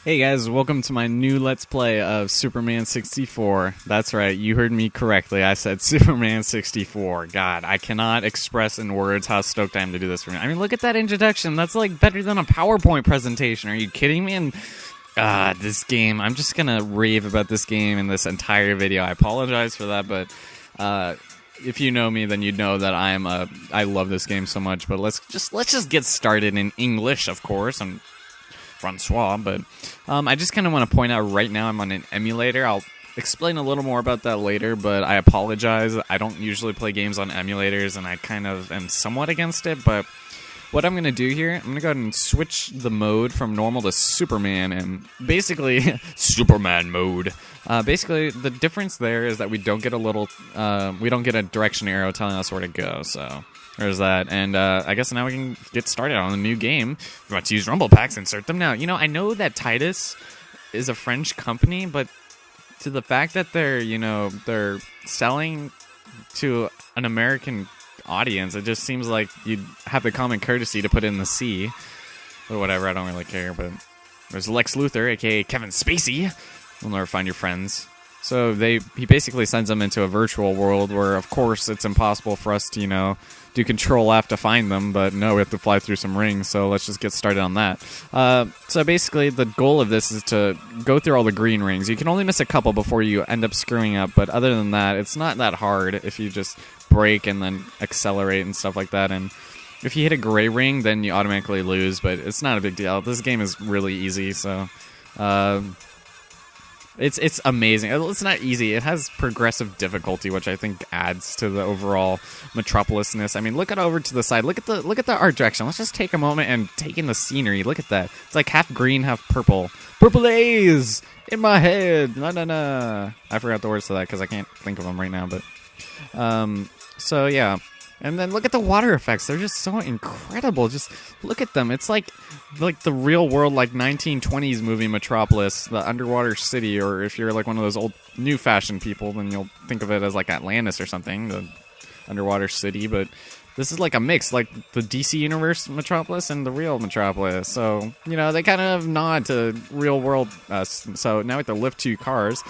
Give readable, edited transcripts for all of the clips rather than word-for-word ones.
Hey guys, welcome to my new Let's Play of Superman 64. That's right, you heard me correctly. I said Superman 64. God, I cannot express in words how stoked I am to do this for me. I mean, look at that introduction. That's like better than a PowerPoint presentation. Are you kidding me? And this game, I'm just gonna rave about this game in this entire video. I apologize for that, but if you know me, then you'd know that I love this game so much. But let's just get started in English, of course. I'm Francois, but I just kind of want to point out right now I'm on an emulator. I'll explain a little more about that later, but I apologize. I don't usually play games on emulators, and I kind of am somewhat against it, but what I'm going to do here, I'm going to go ahead and switch the mode from normal to Superman, and basically, Superman mode. Basically, the difference there is that we don't get a direction arrow telling us where to go, so there's that. And I guess now we can get started on a new game. If you want to use Rumble Packs, insert them now. You know, I know that Titus is a French company, but to the fact that they're selling to an American audience, it just seems like you'd have the common courtesy to put in the C or whatever. I don't really care, but there's Lex Luthor, aka Kevin Spacey. You'll never find your friends. So he basically sends them into a virtual world where, of course, it's impossible for us to, do Control F to find them, but no, we have to fly through some rings, so let's just get started on that. So basically, the goal of this is to go through all the green rings. You can only miss a couple before you end up screwing up, but other than that, it's not that hard if you just brake and then accelerate and stuff like that. And if you hit a gray ring, then you automatically lose, but it's not a big deal. This game is really easy, so it's amazing. It's not easy. It has progressive difficulty, which I think adds to the overall metropolisness. I mean, look over to the side. Look at the art direction. Let's just take a moment and take in the scenery. Look at that. It's like half green, half purple. Purple haze in my head. No. I forgot the words to that because I can't think of them right now. But so yeah. And then look at the water effects. They're just so incredible. Just look at them. It's like the real world, like 1920s movie Metropolis, the underwater city, or if you're like one of those old new fashioned people, then you'll think of it as like Atlantis or something, the underwater city. But this is like a mix, like the DC Universe Metropolis and the real Metropolis. So, they kind of nod to real world us. So now we have to lift two cars.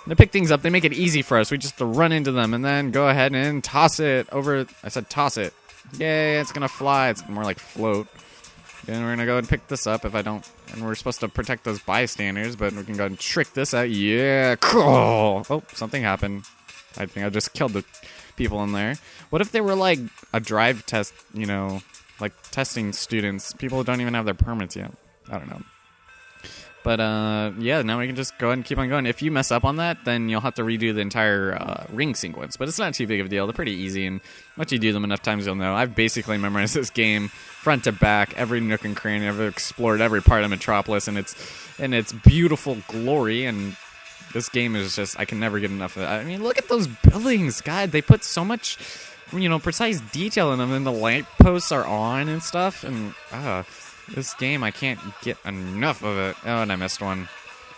To pick things up, they make it easy for us. We just have to run into them and then go ahead and toss it over. I said toss it. Yay, it's going to fly. It's more like float. Then we're going to go and pick this up if I don't. And we're supposed to protect those bystanders, but we can go and trick this out. Yeah, cool. Oh, something happened. I think I just killed the people in there. What if they were like a drive test, like testing students? People who don't even have their permits yet. I don't know. But, yeah, now we can just go ahead and keep on going. If you mess up on that, then you'll have to redo the entire ring sequence. But it's not too big of a deal. They're pretty easy, and once you do them enough times, you'll know. I've basically memorized this game front to back, every nook and cranny. I've explored every part of Metropolis and its beautiful glory, and this game is just, I can never get enough of it. I mean, look at those buildings. God, they put so much, precise detail in them, and the light posts are on and stuff, and, this game, I can't get enough of it. Oh, and I missed one.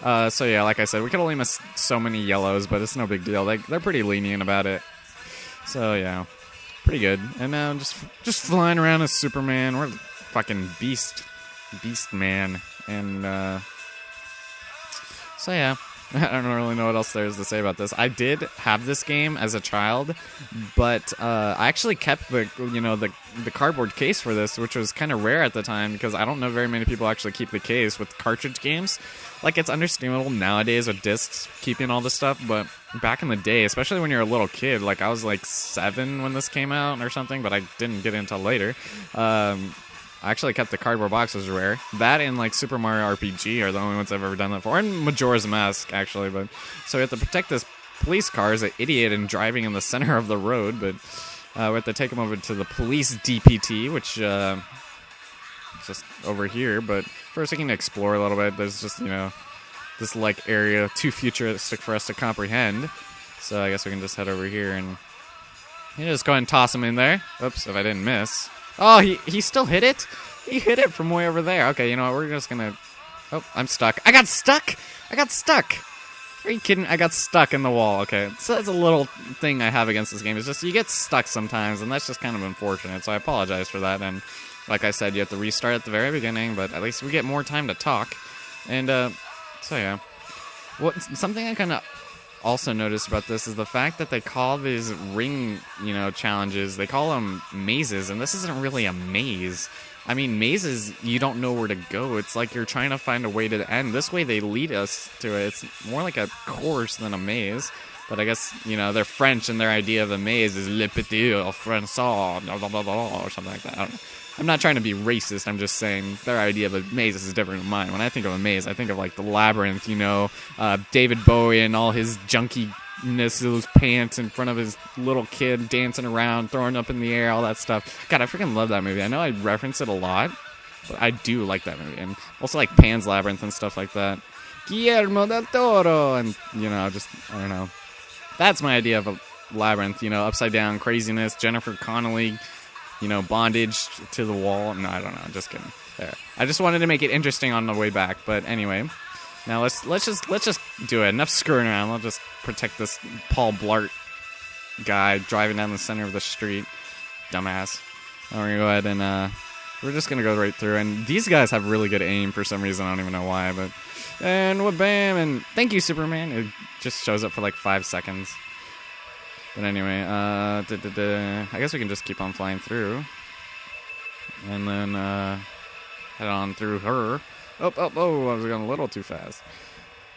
So yeah, like I said, we could only miss so many yellows, but it's no big deal. They're pretty lenient about it. So yeah, pretty good. And now just flying around as Superman. We're fucking beast man. And so yeah, I don't really know what else there is to say about this. I did have this game as a child, but I actually kept the cardboard case for this, which was kind of rare at the time because I don't know very many people actually keep the case with cartridge games. Like, it's understandable nowadays with discs keeping all this stuff, but back in the day, especially when you're a little kid, like I was like 7 when this came out or something, but I didn't get it until later. I actually kept the cardboard box, was rare. That and like Super Mario RPG are the only ones I've ever done that for. And Majora's Mask, actually. But so we have to protect this police car as an idiot and driving in the center of the road. But we have to take him over to the police DPT, which is just over here. But first we can explore a little bit. There's just, this like area too futuristic for us to comprehend. So I guess we can just head over here and just go ahead and toss him in there. Oops, if I didn't miss. Oh, he still hit it? He hit it from way over there. Okay, you know what? We're just gonna... Oh, I'm stuck. I got stuck! Are you kidding? I got stuck in the wall. Okay, so that's a little thing I have against this game. It's just you get stuck sometimes, and that's just kind of unfortunate. So I apologize for that. And like I said, you have to restart at the very beginning, but at least we get more time to talk. And So yeah, something I kind of also noticed about this is the fact that they call these ring, challenges, they call them mazes, and this isn't really a maze. I mean, mazes, you don't know where to go. It's like you're trying to find a way to end. This way they lead us to it. It's more like a course than a maze. But I guess, they're French, and their idea of a maze is le petit français, blah, blah, blah, blah, or something like that. I don't know. I'm not trying to be racist. I'm just saying their idea of a maze is different than mine. When I think of a maze, I think of, like, the Labyrinth, David Bowie and all his junkiness, those pants in front of his little kid dancing around, throwing up in the air, all that stuff. God, I freaking love that movie. I know I reference it a lot, but I do like that movie. And also, like, Pan's Labyrinth and stuff like that. Guillermo del Toro, and, just, I don't know. That's my idea of a labyrinth, upside down craziness, Jennifer Connelly, bondage to the wall. No, I don't know. I'm just kidding. There. I just wanted to make it interesting on the way back. But anyway, now let's just do it. Enough screwing around. Let's just protect this Paul Blart guy driving down the center of the street. Dumbass. And we're gonna go ahead and we're just gonna go right through. And these guys have really good aim for some reason. I don't even know why, but and what bam and thank you, Superman. It just shows up for like 5 seconds. But anyway, I guess we can just keep on flying through. And then, head on through her. Oh, I was going a little too fast.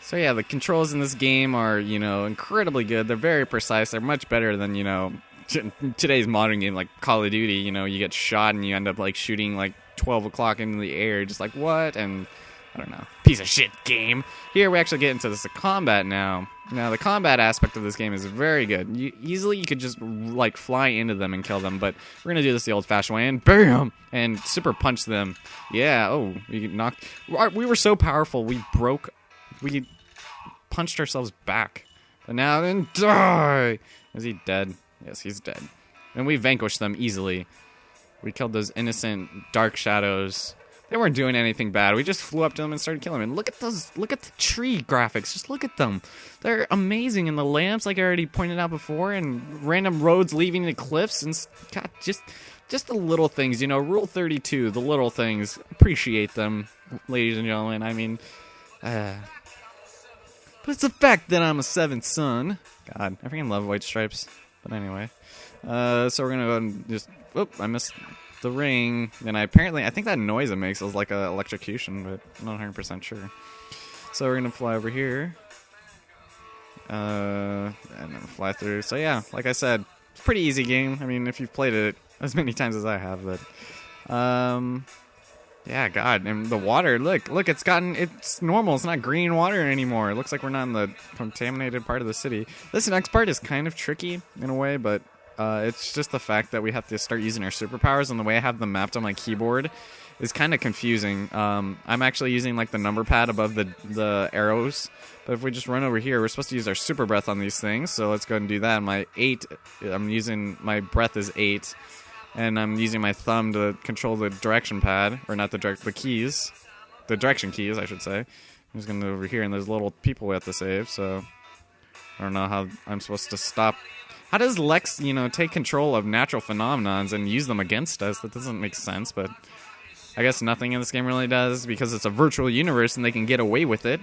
So yeah, the controls in this game are, incredibly good. They're very precise. They're much better than, today's modern game, like Call of Duty. You get shot and you end up, like, shooting, like, 12 o'clock into the air. Just like, what? And I don't know. Piece of shit game. Here we actually get into this combat now. Now, the combat aspect of this game is very good. You could just, like, fly into them and kill them, but we're going to do this the old-fashioned way, and BAM! And super punch them. Yeah, oh, we knocked... We were so powerful, we punched ourselves back. But now, then, die! Is he dead? Yes, he's dead. And we vanquished them easily. We killed those innocent dark shadows. They weren't doing anything bad. We just flew up to them and started killing them. And look at the tree graphics. Just look at them. They're amazing. And the lamps, like I already pointed out before, and random roads leaving the cliffs. And God, just the little things, Rule 32, the little things. Appreciate them, ladies and gentlemen. I mean, but it's the fact that I'm a seventh son. God, I freaking love White Stripes. But anyway, so we're gonna go and just. Oop, I missed the ring, and I think that noise it makes is like a electrocution, but I'm not 100% sure. So we're gonna fly over here, and then fly through. So yeah, like I said, it's a pretty easy game. I mean, if you've played it as many times as I have, but yeah, God, and the water. Look, it's normal. It's not green water anymore. It looks like we're not in the contaminated part of the city. This next part is kind of tricky in a way, but. It's just the fact that we have to start using our superpowers, and the way I have them mapped on my keyboard is kind of confusing. I'm actually using like the number pad above the arrows, but if we just run over here, we're supposed to use our super breath on these things, so let's go ahead and do that. My breath is 8, and I'm using my thumb to control the direction pad, or not the direction keys, I should say. I'm just going to go over here, and there's little people we have to save, so I don't know how I'm supposed to stop. How does Lex, take control of natural phenomenons and use them against us? That doesn't make sense, but I guess nothing in this game really does because it's a virtual universe and they can get away with it.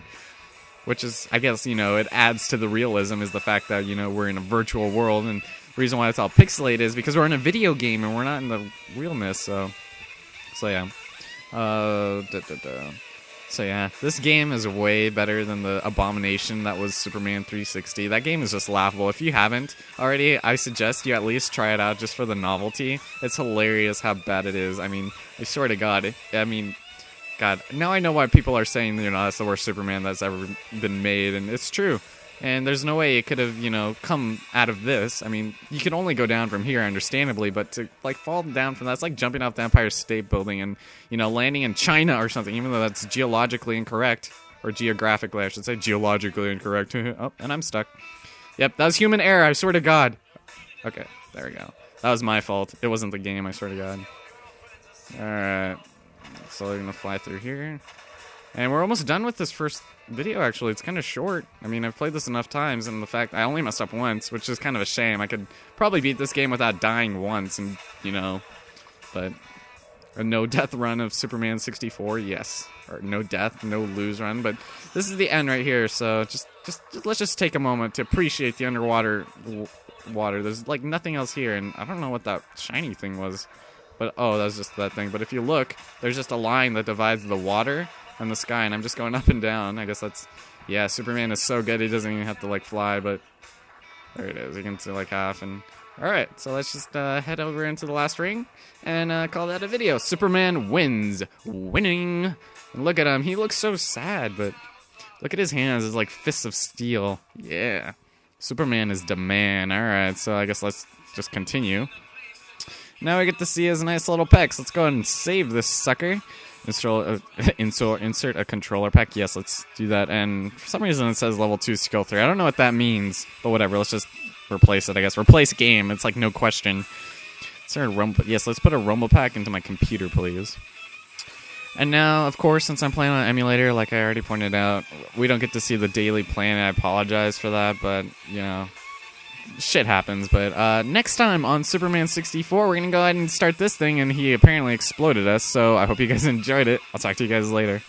Which is, I guess, it adds to the realism is the fact that, we're in a virtual world. And the reason why it's all pixelated is because we're in a video game and we're not in the realness, so yeah. So yeah, this game is way better than the abomination that was Superman 360. That game is just laughable. If you haven't already, I suggest you at least try it out just for the novelty. It's hilarious how bad it is. I mean, I swear to God. God, now I know why people are saying, that's the worst Superman that's ever been made, and it's true. And there's no way it could have, come out of this. I mean, you can only go down from here, understandably, but to, fall down from that, it's like jumping off the Empire State Building and, landing in China or something, even though that's geologically incorrect. Or geographically, I should say. Geologically incorrect. Oh, and I'm stuck. Yep, that was human error, I swear to God. Okay, there we go. That was my fault. It wasn't the game, I swear to God. Alright. So we're going to fly through here. And we're almost done with this first video, actually. It's kind of short. I mean, I've played this enough times, and the fact I only messed up once, which is kind of a shame. I could probably beat this game without dying once, and, but A no death run of Superman 64, yes. Or no death, no lose run. But this is the end right here, so let's just take a moment to appreciate the underwater water. There's like nothing else here, and I don't know what that shiny thing was. But oh, that's just that thing. But if you look, there's just a line that divides the water and the sky, and I'm just going up and down. I guess that's, yeah, Superman is so good he doesn't even have to like fly, but there it is. You can see like half. And all right, so let's just head over into the last ring and call that a video. Superman wins, winning. And look at him, he looks so sad, but look at his hands, it's like fists of steel. Yeah, Superman is the man. All right, so I guess let's just continue. Now we get to see his nice little pecs. Let's go ahead and save this sucker. Insert a controller pack. Yes, let's do that. And for some reason it says level 2 skill 3. I don't know what that means, but whatever. Let's just replace it, I guess. Replace game. It's like no question. Is there a rumble? Yes, let's put a rumble pack into my computer, please. And now, of course, since I'm playing on emulator, like I already pointed out, we don't get to see the daily plan. I apologize for that, but, you know, shit happens. But next time on Superman 64, we're going to go ahead and start this thing, and he apparently exploded us, so I hope you guys enjoyed it. I'll talk to you guys later.